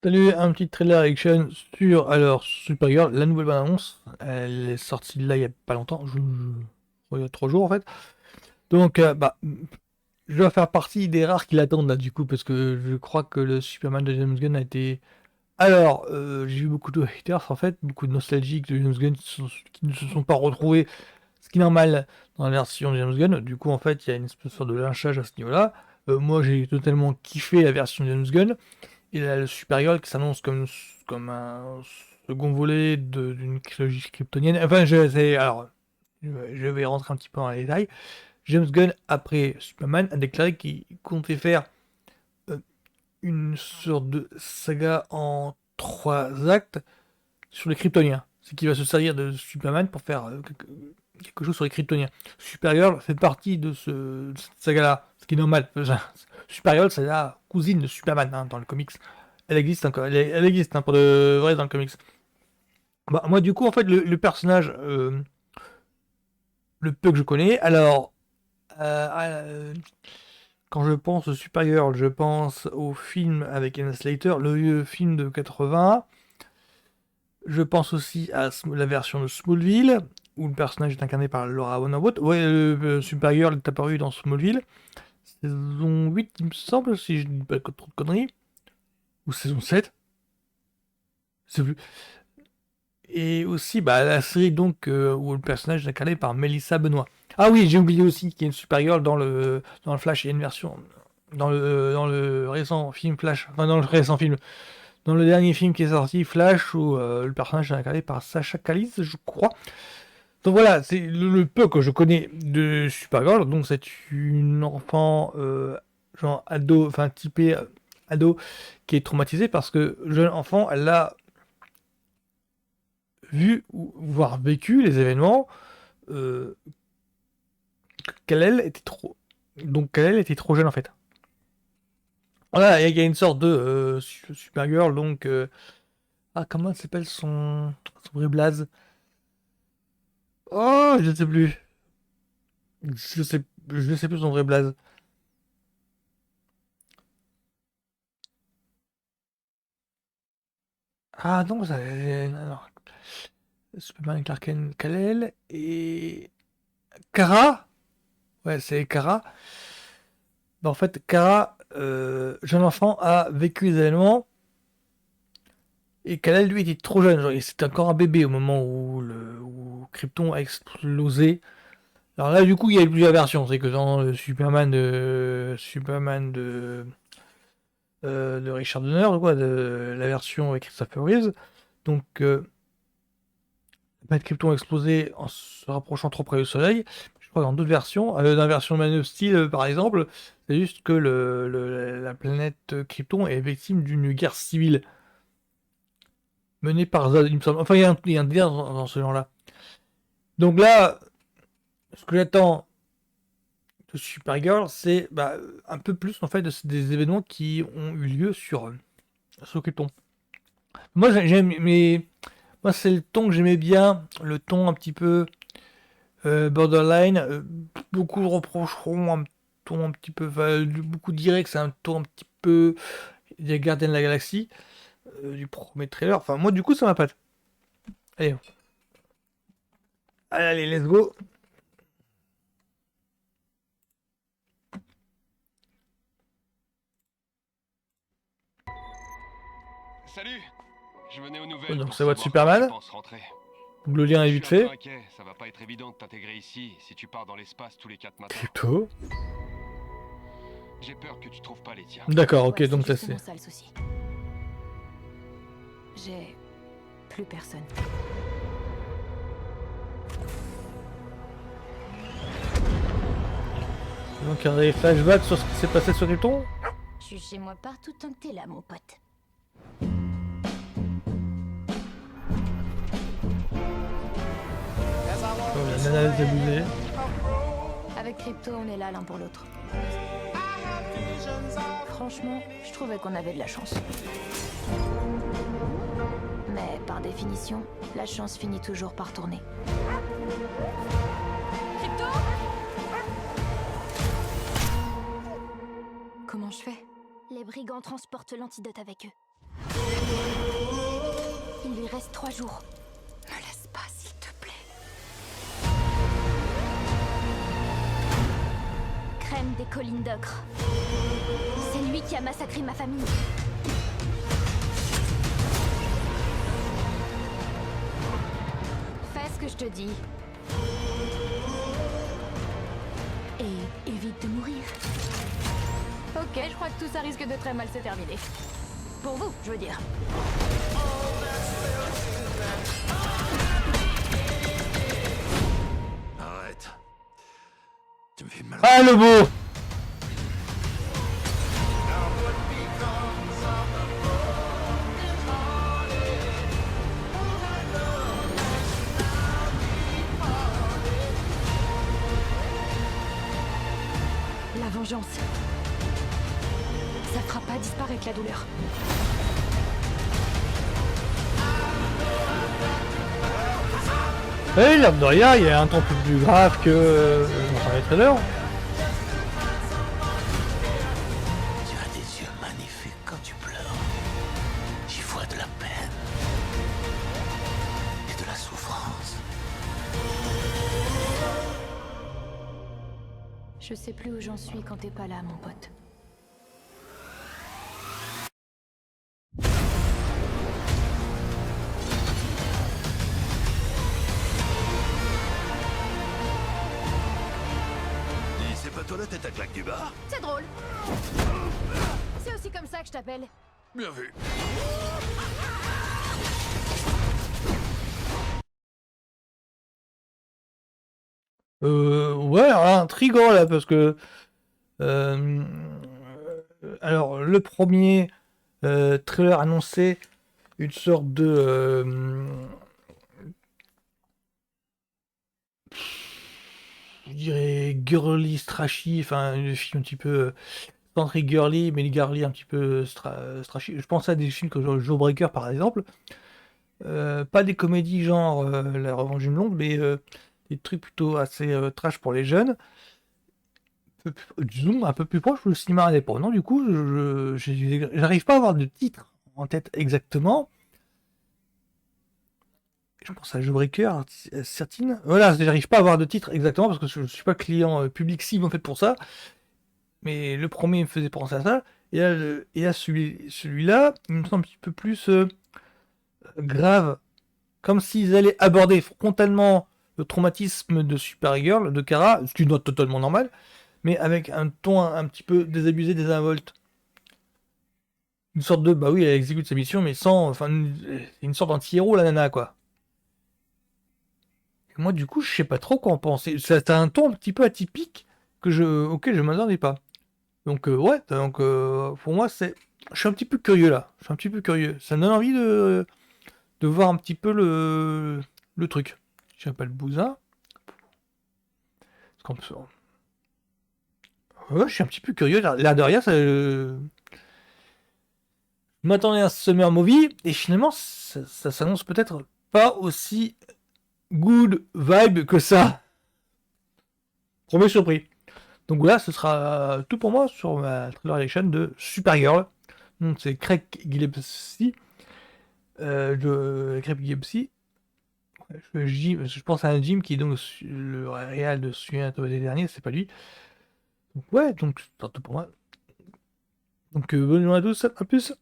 Salut, un petit trailer action sur Supergirl, la nouvelle bande-annonce. Elle est sortie là il y a pas longtemps, il y a 3 jours en fait. Donc je dois faire partie des rares qui l'attendent là du coup parce que je crois que le Superman de James Gunn a été. J'ai vu beaucoup de haters en fait, beaucoup de nostalgiques de James Gunn qui ne se sont pas retrouvés, ce qui est normal dans la version de James Gunn. Du coup en fait il y a une espèce de lynchage à ce niveau-là. Moi j'ai totalement kiffé la version de James Gunn. Il a le Supergirl qui s'annonce comme un second volet d'une trilogie kryptonienne. Enfin, je vais rentrer un petit peu dans les détails. James Gunn, après Superman, a déclaré qu'il comptait faire euh, une sorte de saga en 3 actes sur les Kryptoniens. C'est qu'il va se servir de Superman pour faire quelque chose sur les Kryptoniens. Supergirl fait partie de cette saga-là, ce qui est normal. Supergirl, c'est la cousine de Superman hein, dans le comics. Elle existe encore, elle existe hein, pour de vrai dans le comics. Bah, moi, du coup, en fait, le personnage, le peu que je connais, euh, euh, quand je pense au Supergirl, je pense au film avec Anna Slater, le vieux film de 80. Je pense aussi à la version de Smallville, où le personnage est incarné par Laura Bounty. Ouais, Supergirl est apparu dans Smallville. Saison 8, il me semble, si je dis pas trop de conneries. Ou saison 7. Je sais plus. Et aussi bah, la série donc où le personnage est incarné par Melissa Benoît. Ah oui, j'ai oublié aussi qu'il y a une Supergirl dans le Flash. Il y a une version dans le récent film Flash. Enfin, dans le récent film. Dans le dernier film qui est sorti, Flash, où le personnage est incarné par Sacha Calis, je crois. Donc voilà, c'est le peu que je connais de Supergirl. Donc c'est une enfant, genre ado, enfin typée ado, qui est traumatisée parce que jeune enfant, elle a vu ou voire vécu les événements euh, qu'elle elle était trop, donc qu'elle elle était trop jeune en fait. Voilà, il y a une sorte de Supergirl donc comment s'appelle son vrai blaze? Oh, je ne sais plus. Je sais je sais plus son vrai blaze. Ah non, non. Superman Clark Kent, Kal-El et Kara. Ouais, c'est Kara. Bah, en fait, Kara, jeune enfant, a vécu les événements et Kal-El, lui, était trop jeune. Genre, c'était encore un bébé au moment où Krypton a explosé. Alors là, du coup, il y a eu plusieurs versions. C'est que dans le Superman de Richard Donner, quoi, de la version avec Christopher Reeves. Donc, Krypton a explosé en se rapprochant trop près du Soleil. Je crois que dans d'autres versions, dans la version Man of Steel, par exemple, c'est juste que la planète Krypton est victime d'une guerre civile menée par Zod, il me semble. Enfin, il y a un délire dans ce genre-là. Donc là, ce que j'attends de Supergirl, c'est un peu plus en fait des événements qui ont eu lieu sur Krypton. Moi, j'aime, mais moi, c'est le ton que j'aimais bien, le ton un petit peu borderline. Beaucoup reprocheront un ton un petit peu, enfin, beaucoup diraient que c'est un ton un petit peu des Gardiens de la Galaxie du premier trailer. Enfin, moi, du coup, ça m'a pas. Allez, allez, let's go. Salut! Je venais aux Ouais, nouvelles donc pour ça va de savoir quand tu Superman. penses rentrer. Donc le lien est Je suis vite un peu fait. inquiet, ça va pas être évident de t'intégrer ici si tu pars dans l'espace tous les 4 matins. Crypto. J'ai peur que tu trouves pas les tiens. D'accord, ok, Ouais, c'est donc ça c'est. justement ça le souci. J'ai plus personne. Donc il y a des flashbacks sur ce qui s'est passé sur Krypton. Je suis chez moi partout tant que t'es là, mon pote. Oh, la nana est abusée. Avec Crypto, on est là l'un pour l'autre. Franchement, je trouvais qu'on avait de la chance. Mais par définition, la chance finit toujours par tourner. Crypto! Comment je fais? Les brigands transportent l'antidote avec eux. Il lui reste 3 jours. Ne laisse pas, s'il te plaît. Crème des collines d'ocre. C'est lui qui a massacré ma famille. Fais ce que je te dis. Et évite de mourir. Ok, je crois que tout ça risque de très mal se terminer. Pour vous, je veux dire. Arrête. Tu me fais mal. Ah, le beau! La vengeance. Ça fera pas disparaître la douleur. Eh, l'air de rien, il y a un temps plus grave que dans les trailers. Tu as des yeux magnifiques quand tu pleures. J'y vois de la peine. Et de la souffrance. Je sais plus où j'en suis quand t'es pas là, mon pote. Dis, c'est pas toi la tête à claque du bar? C'est drôle. C'est aussi comme ça que je t'appelle. Bien vu. Ouais, intriguant là, parce que... euh, alors, le premier trailer annonçait une sorte de... je dirais girly, strashy, enfin, un film un petit peu... centré girly, mais girly un petit peu strashy. Je pense à des films comme Jawbreaker, par exemple. Pas des comédies genre La Revanche d'une blonde, mais des trucs plutôt assez trash pour les jeunes. Disons un peu plus proche du cinéma indépendant. Du coup, j'arrive pas à avoir de titre en tête exactement. Je pense à Jawbreaker, Certine. Voilà, j'arrive pas à avoir de titre exactement parce que je suis pas client public cible en fait pour ça. Mais le premier me faisait penser à ça. Et là celui-là, il me semble un petit peu plus grave. Comme s'ils allaient aborder frontalement le traumatisme de Supergirl, de Kara, ce qui est totalement normal, mais avec un ton un petit peu désabusé, désinvolte. Une sorte de, bah oui, elle exécute sa mission, mais sans, enfin, une sorte d'anti-héros, la nana, quoi. Et moi, du coup, je sais pas trop quoi en penser. C'est un ton un petit peu atypique auquel je m'attendais pas. Donc, ouais, donc, pour moi, je suis un petit peu curieux, là. Je suis un petit peu curieux. Ça me donne envie de voir un petit peu le truc. Je m'appelle Bousin. Ouais, je suis un petit peu curieux. L'air de rien, je m'attendais à un Summer Movie, et finalement, ça s'annonce peut-être pas aussi good vibe que ça. Premier surpris. Donc là, ce sera tout pour moi sur ma trailer reaction de Supergirl. Donc c'est Craig Gillespie. Craig Gillespie. Je pense à un Jim qui est donc le réal de Suicide des derniers, c'est pas lui. Donc ouais, donc c'est tout pour moi. Donc bonne journée à tous, à plus.